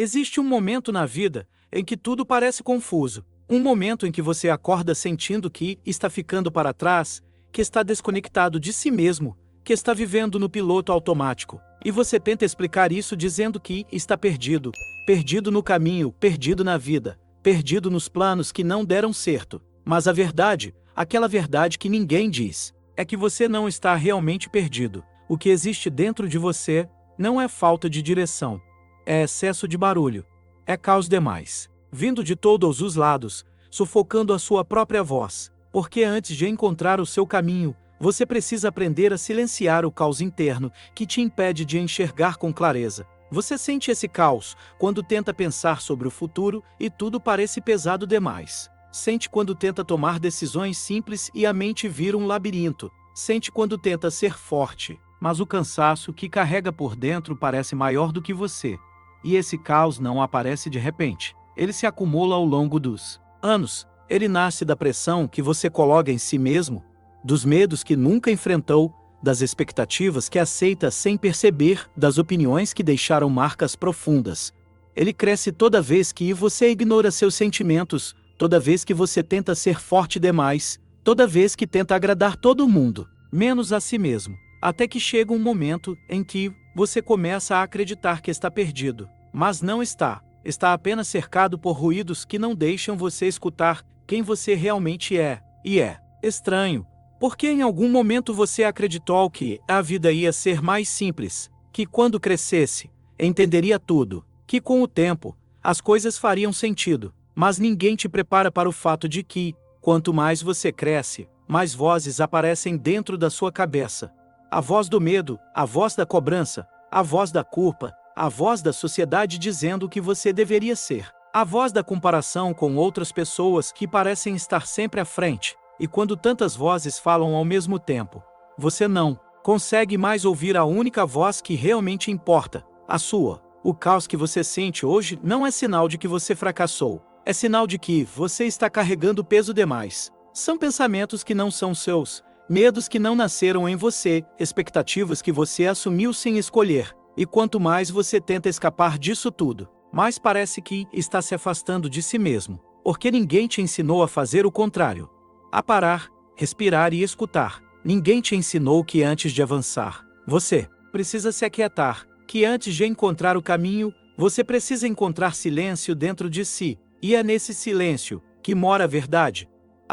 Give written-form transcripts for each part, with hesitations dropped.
Existe um momento na vida em que tudo parece confuso. Um momento em que você acorda sentindo que está ficando para trás, que está desconectado de si mesmo, que está vivendo no piloto automático. E você tenta explicar isso dizendo que está perdido, perdido no caminho, perdido na vida, perdido nos planos que não deram certo. Mas a verdade, aquela verdade que ninguém diz, é que você não está realmente perdido. O que existe dentro de você não é falta de direção, é excesso de barulho, é caos demais, vindo de todos os lados, sufocando a sua própria voz. Porque antes de encontrar o seu caminho, você precisa aprender a silenciar o caos interno que te impede de enxergar com clareza. Você sente esse caos quando tenta pensar sobre o futuro e tudo parece pesado demais. Sente quando tenta tomar decisões simples e a mente vira um labirinto. Sente quando tenta ser forte, mas o cansaço que carrega por dentro parece maior do que você. E esse caos não aparece de repente. Ele se acumula ao longo dos anos. Ele nasce da pressão que você coloca em si mesmo, dos medos que nunca enfrentou, das expectativas que aceita sem perceber, das opiniões que deixaram marcas profundas. Ele cresce toda vez que você ignora seus sentimentos, toda vez que você tenta ser forte demais, toda vez que tenta agradar todo mundo, menos a si mesmo, até que chega um momento em que você começa a acreditar que está perdido, mas não está. Está apenas cercado por ruídos que não deixam você escutar quem você realmente é. E é estranho, porque em algum momento você acreditou que a vida ia ser mais simples, que quando crescesse, entenderia tudo, que com o tempo, as coisas fariam sentido. Mas ninguém te prepara para o fato de que, quanto mais você cresce, mais vozes aparecem dentro da sua cabeça. A voz do medo, a voz da cobrança, a voz da culpa, a voz da sociedade dizendo o que você deveria ser. A voz da comparação com outras pessoas que parecem estar sempre à frente. E quando tantas vozes falam ao mesmo tempo, você não consegue mais ouvir a única voz que realmente importa, a sua. O caos que você sente hoje não é sinal de que você fracassou. É sinal de que você está carregando peso demais. São pensamentos que não são seus, medos que não nasceram em você, expectativas que você assumiu sem escolher. E quanto mais você tenta escapar disso tudo, mais parece que está se afastando de si mesmo. Porque ninguém te ensinou a fazer o contrário. A parar, respirar e escutar. Ninguém te ensinou que antes de avançar, você precisa se aquietar. Que antes de encontrar o caminho, você precisa encontrar silêncio dentro de si. E é nesse silêncio que mora a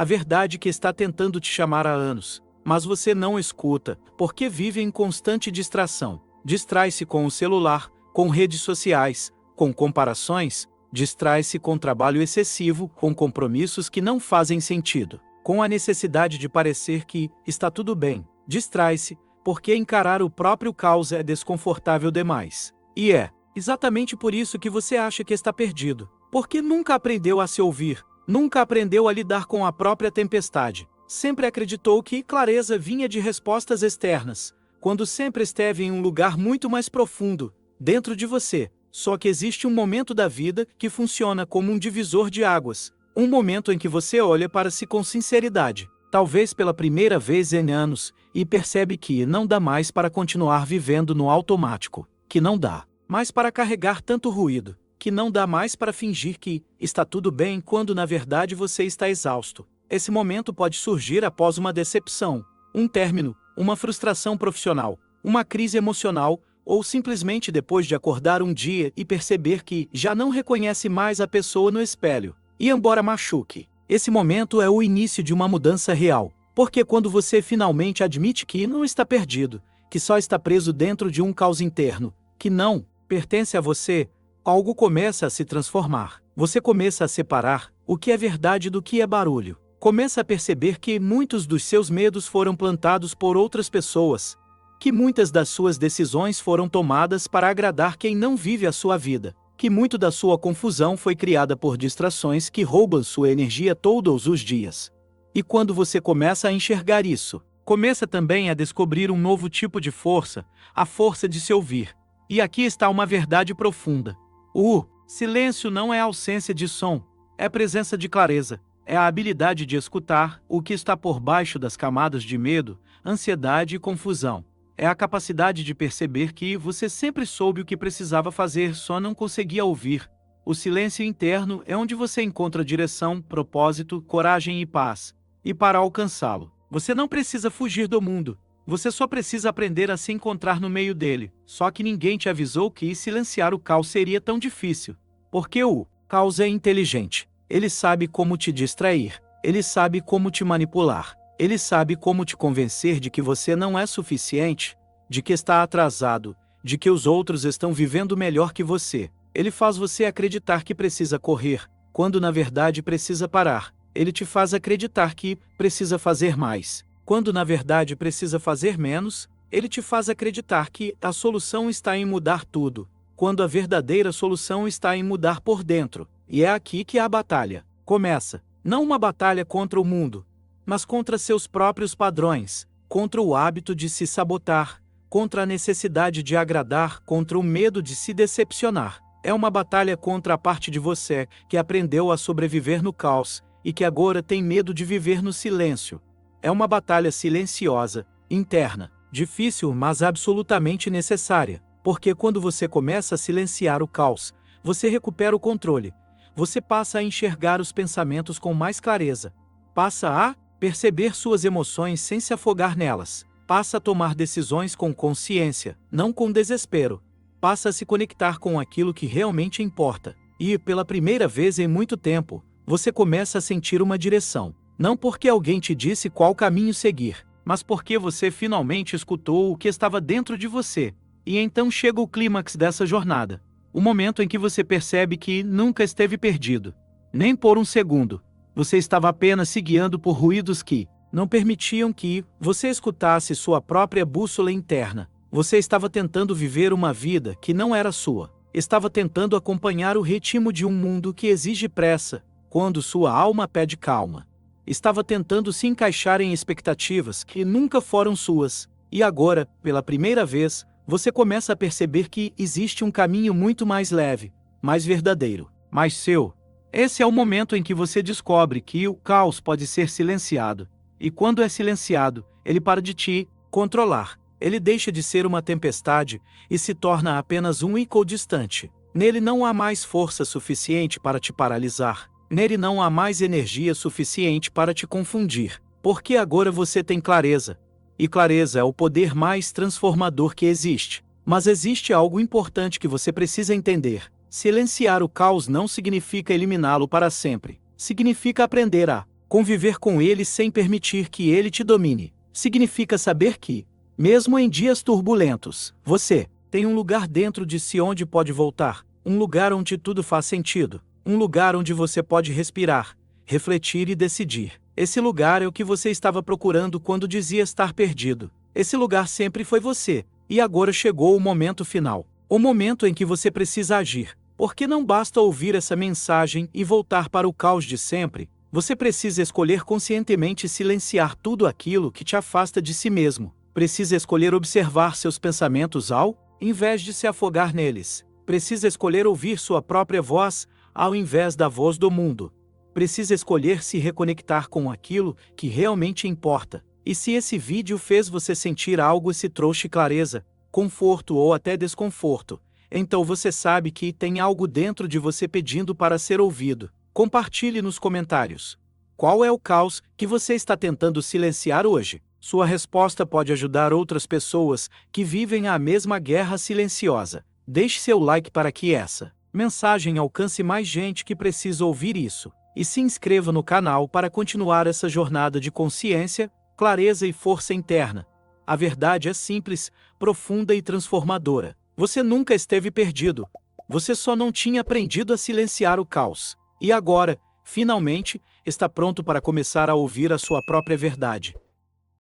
verdade que está tentando te chamar há anos, mas você não escuta, porque vive em constante distração. Distrai-se com o celular, com redes sociais, com comparações, distrai-se com trabalho excessivo, com compromissos que não fazem sentido, com a necessidade de parecer que está tudo bem. Distrai-se, porque encarar o próprio caos é desconfortável demais. E é exatamente por isso que você acha que está perdido. Porque nunca aprendeu a se ouvir, nunca aprendeu a lidar com a própria tempestade. Sempre acreditou que clareza vinha de respostas externas, quando sempre esteve em um lugar muito mais profundo, dentro de você. Só que existe um momento da vida que funciona como um divisor de águas, um momento em que você olha para si com sinceridade, talvez pela primeira vez em anos, e percebe que não dá mais para continuar vivendo no automático, que não dá mais para carregar tanto ruído, que não dá mais para fingir que está tudo bem quando na verdade você está exausto. Esse momento pode surgir após uma decepção, um término, uma frustração profissional, uma crise emocional, ou simplesmente depois de acordar um dia e perceber que já não reconhece mais a pessoa no espelho. E embora machuque, esse momento é o início de uma mudança real, porque quando você finalmente admite que não está perdido, que só está preso dentro de um caos interno, que não pertence a você, algo começa a se transformar. Você começa a separar o que é verdade do que é barulho. Começa a perceber que muitos dos seus medos foram plantados por outras pessoas, que muitas das suas decisões foram tomadas para agradar quem não vive a sua vida, que muito da sua confusão foi criada por distrações que roubam sua energia todos os dias. E quando você começa a enxergar isso, começa também a descobrir um novo tipo de força, a força de se ouvir. E aqui está uma verdade profunda. O silêncio não é ausência de som, é presença de clareza, é a habilidade de escutar o que está por baixo das camadas de medo, ansiedade e confusão. É a capacidade de perceber que você sempre soube o que precisava fazer, só não conseguia ouvir. O silêncio interno é onde você encontra direção, propósito, coragem e paz. E para alcançá-lo, você não precisa fugir do mundo. Você só precisa aprender a se encontrar no meio dele. Só que ninguém te avisou que silenciar o caos seria tão difícil. Porque o caos é inteligente. Ele sabe como te distrair. Ele sabe como te manipular. Ele sabe como te convencer de que você não é suficiente, de que está atrasado, de que os outros estão vivendo melhor que você. Ele faz você acreditar que precisa correr, quando na verdade precisa parar. Ele te faz acreditar que precisa fazer mais, quando na verdade precisa fazer menos. Ele te faz acreditar que a solução está em mudar tudo, quando a verdadeira solução está em mudar por dentro. E é aqui que a batalha começa. Não uma batalha contra o mundo, mas contra seus próprios padrões, contra o hábito de se sabotar, contra a necessidade de agradar, contra o medo de se decepcionar. É uma batalha contra a parte de você que aprendeu a sobreviver no caos e que agora tem medo de viver no silêncio. É uma batalha silenciosa, interna, difícil, mas absolutamente necessária, porque quando você começa a silenciar o caos, você recupera o controle. Você passa a enxergar os pensamentos com mais clareza. Passa a perceber suas emoções sem se afogar nelas. Passa a tomar decisões com consciência, não com desespero. Passa a se conectar com aquilo que realmente importa. E, pela primeira vez em muito tempo, você começa a sentir uma direção. Não porque alguém te disse qual caminho seguir, mas porque você finalmente escutou o que estava dentro de você. E então chega o clímax dessa jornada. O momento em que você percebe que nunca esteve perdido. Nem por um segundo. Você estava apenas se guiando por ruídos que não permitiam que você escutasse sua própria bússola interna. Você estava tentando viver uma vida que não era sua. Estava tentando acompanhar o ritmo de um mundo que exige pressa, quando sua alma pede calma. Estava tentando se encaixar em expectativas que nunca foram suas. E agora, pela primeira vez, você começa a perceber que existe um caminho muito mais leve, mais verdadeiro, mais seu. Esse é o momento em que você descobre que o caos pode ser silenciado. E quando é silenciado, ele para de te controlar. Ele deixa de ser uma tempestade e se torna apenas um eco distante. Nele não há mais força suficiente para te paralisar. Nele não há mais energia suficiente para te confundir. Porque agora você tem clareza. E clareza é o poder mais transformador que existe. Mas existe algo importante que você precisa entender. Silenciar o caos não significa eliminá-lo para sempre. Significa aprender a conviver com ele sem permitir que ele te domine. Significa saber que, mesmo em dias turbulentos, você tem um lugar dentro de si onde pode voltar. Um lugar onde tudo faz sentido. Um lugar onde você pode respirar, refletir e decidir. Esse lugar é o que você estava procurando quando dizia estar perdido. Esse lugar sempre foi você. E agora chegou o momento final. O momento em que você precisa agir. Porque não basta ouvir essa mensagem e voltar para o caos de sempre. Você precisa escolher conscientemente silenciar tudo aquilo que te afasta de si mesmo. Precisa escolher observar seus pensamentos ao invés de se afogar neles. Precisa escolher ouvir sua própria voz ao invés da voz do mundo. Precisa escolher se reconectar com aquilo que realmente importa. E se esse vídeo fez você sentir algo e se trouxe clareza, conforto ou até desconforto, então você sabe que tem algo dentro de você pedindo para ser ouvido. Compartilhe nos comentários. Qual é o caos que você está tentando silenciar hoje? Sua resposta pode ajudar outras pessoas que vivem a mesma guerra silenciosa. Deixe seu like para que essa mensagem alcance mais gente que precisa ouvir isso. E se inscreva no canal para continuar essa jornada de consciência, clareza e força interna. A verdade é simples, profunda e transformadora. Você nunca esteve perdido. Você só não tinha aprendido a silenciar o caos. E agora, finalmente, está pronto para começar a ouvir a sua própria verdade.